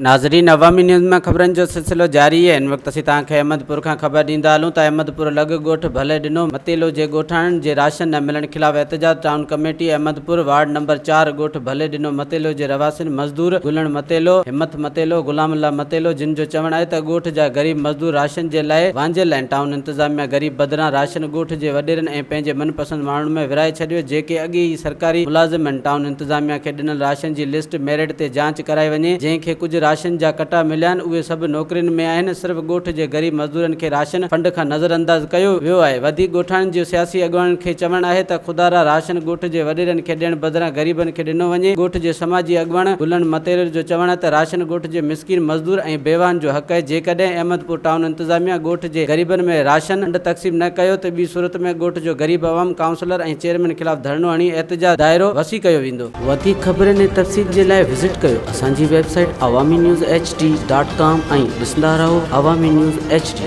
नाज़रीन, अवामी न्यूज़ में ख़बरनि जो सिलसिलो जारी है। इन वक्त असीं तव्हांखे अहमदपुर खां ख़बर ॾींदा हलूं त अहमदपुर लॻ ॻोठ भले ॾिनो मतेलो जे ॻोठाणनि जे राशन न मिलण ख़िलाफ़ एहतजाज। Town committee Ahmedpur ward number 4 ॻोठ भले ॾिनो मतेलो जे रवासिन मज़दूर गुलण मतेलो, हिम्मत मतेलो, गुलामुल्ला मतेलो, जिन जो चवणु आहे त ॻोठ जा ग़रीब मज़दूर राशन जे लाइ वांझियल आहिनि। टाउन इंतज़ामिया ग़रीब बदिरां राशन ॻोठ जे वॾेरनि ऐं पंहिंजे मनपसंद माण्हुनि में विराए छॾियो, जेके अॻे ई सरकारी मुलाज़िम आहिनि। टाउन इंतज़ामिया खे ॾिनल राशन जी लिस्ट मेरिट ते जांच कराई वञे। जंहिंखे कुझु राशन जा कटा मिलिया आहिनि उहे सभु नौकरियुनि में आहिनि। सिर्फ़ ॻोठ जे ग़रीब मज़दूरनि खे राशन फंड खां नज़रअंदाज़ कयो वियो आहे। वधीक ॻोठाणनि जो सियासी अॻुवाननि खे चवणु आहे त खुदारा राशन ॻोठ जे वॾेरनि खे ॾियण बदिरां ग़रीबनि खे ॾिनो वञे। ॻोठ जे समाजी अॻुवान गुलण मतेलो जो चवणु आहे त राशन ॻोठ जे मिसकिन मज़दूर ऐं बेवान जो हक़ आहे। जेकॾहिं अहमदपुर टाउन इंतज़ामिया ॻोठ जे ग़रीबनि में राशन फंड तक़सीम न कयो त ॿी सूरत में ॻोठ जो ग़रीब अवाम काउंसलर ऐं चेयरमैन ख़िलाफ़ धरणो हणी एहतजाज दाइरो वसी कयो वेंदो। वधीक ख़बरनि ऐं तफ़सील जे लाइ विज़िट कयो असांजी वेबसाइट awamiNewsHD.com ऐं ॾिसंदा रहो अवामी न्यूज़ HD।